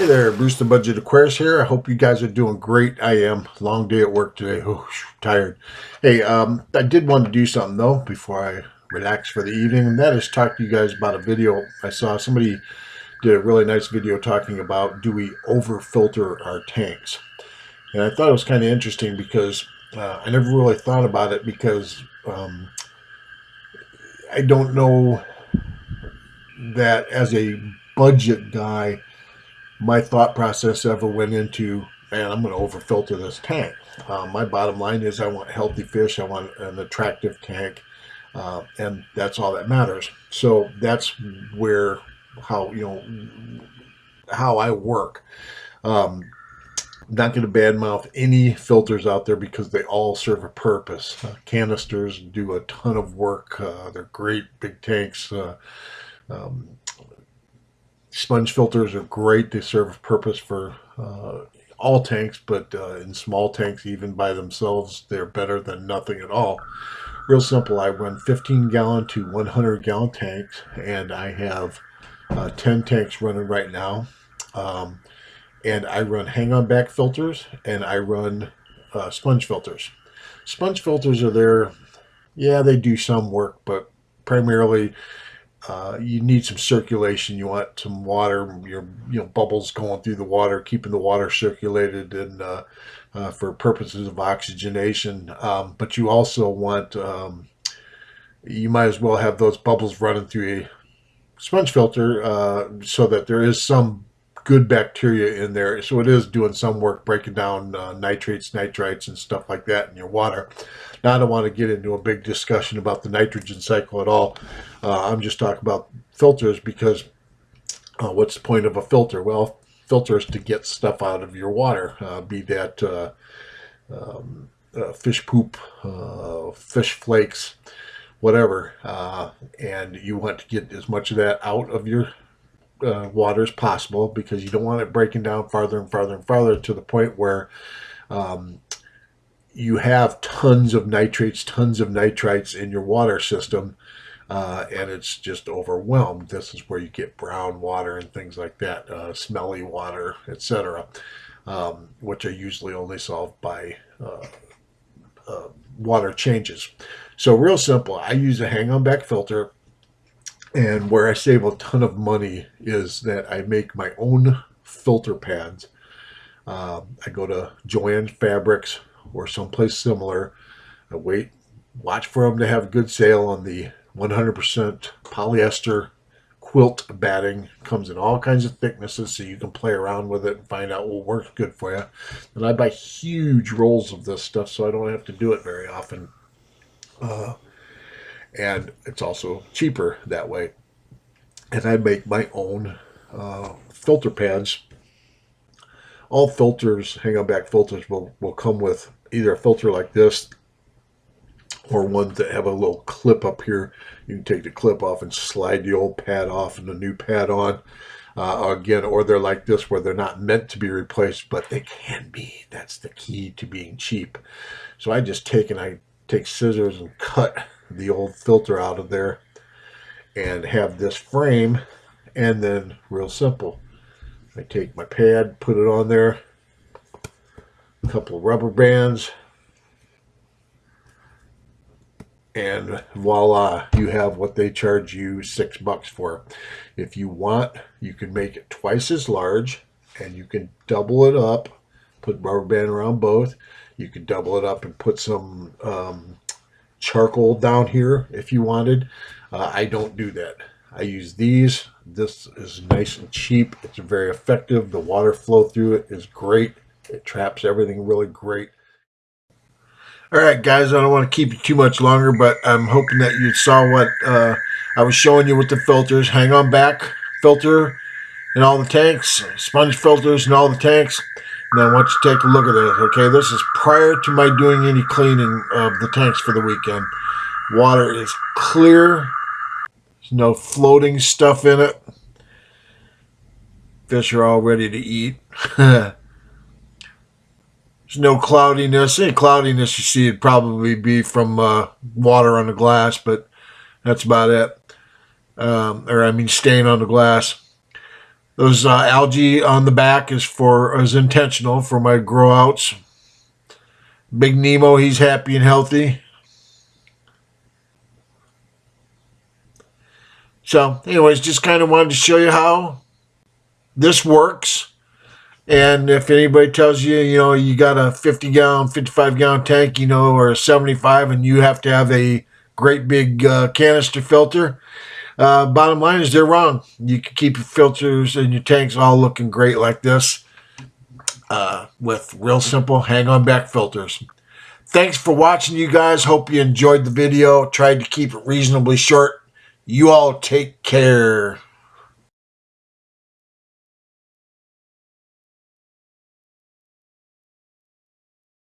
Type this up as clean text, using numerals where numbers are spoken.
Hey there, Bruce the Budget Aquarius here. I hope you guys are doing great. I am. Long day at work today. Oh, tired. Hey, I did want to do something though before I relax for the evening, and that is talk to you guys about a video I saw. Somebody did a really nice video talking about, do we over filter our tanks? And I thought it was kind of interesting because I never really thought about it because I don't know that as a budget guy my thought process ever went into, man, I'm going to over filter this tank. My bottom line is I want healthy fish. I want an attractive tank. And that's all that matters. So that's where, how I work. I'm not going to badmouth any filters out there because they all serve a purpose. Canisters do a ton of work. They're great big tanks. Um, Sponge filters are great. They serve a purpose for all tanks, but in small tanks, even by themselves, they're better than nothing at all. Real simple. I run 15-gallon to 100-gallon tanks, and I have 10 tanks running right now. And I run hang-on back filters, and I run sponge filters. Sponge filters are there. Yeah, they do some work, but primarily you need some circulation. You want some water, your bubbles going through the water, keeping the water circulated, and for purposes of oxygenation. But you also want, you might as well have those bubbles running through a sponge filter so that there is some good bacteria in there. So it is doing some work breaking down nitrates, nitrites, and stuff like that in your water. Now, I don't want to get into a big discussion about the nitrogen cycle at all. I'm just talking about filters because what's the point of a filter? Well, filter is to get stuff out of your water, be that fish poop, fish flakes, whatever. And you want to get as much of that out of your water as possible because you don't want it breaking down farther and farther and farther to the point where you have tons of nitrates, tons of nitrites in your water system, and it's just overwhelmed. This is where you get brown water and things like that, smelly water, etc., which are usually only solved by water changes. So real simple, I use a hang-on back filter, and where I save a ton of money is that I make my own filter pads. I go to Joann's Fabrics or someplace similar. I watch for them to have a good sale on the 100% polyester quilt batting. Comes in all kinds of thicknesses, so you can play around with it and find out what works good for you. And I buy huge rolls of this stuff, so I don't have to do it very often. And it's also cheaper that way. And I make my own filter pads. All filters, hang-on back filters, will come with either a filter like this or ones that have a little clip up here. You can take the clip off and slide the old pad off and the new pad on. Again, or they're like this where they're not meant to be replaced, but they can be. That's the key to being cheap. So I take scissors and cut the old filter out of there and have this frame, and then real simple, I take my pad, put it on there, a couple of rubber bands, and voila, you have what they charge you $6 for. If you want, you can make it twice as large, and you can double it up, put rubber band around both. You can double it up and put some charcoal down here if you wanted. I don't do that. I use these. This is nice and cheap. It's very effective. The water flow through it is great. It traps everything really great. All right, guys, I don't want to keep you too much longer, but I'm hoping that you saw what I was showing you with the filters. Hang on back filter in all the tanks, sponge filters in all the tanks. And I want you to take a look at this. Okay, this is prior to my doing any cleaning of the tanks for the weekend. Water is clear. There's no floating stuff in it. Fish are all ready to eat. There's no cloudiness. Any cloudiness you see would probably be from water on the glass, but that's about it. Stain on the glass. Those algae on the back is intentional for my grow outs. Big Nemo, he's happy and healthy. So anyways, just kind of wanted to show you how this works. And if anybody tells you, you got a 50-gallon, 55-gallon tank, or a 75, and you have to have a great big canister filter, bottom line is they're wrong. You can keep your filters and your tanks all looking great like this with real simple hang-on back filters. Thanks for watching, you guys. Hope you enjoyed the video. Tried to keep it reasonably short. You all take care.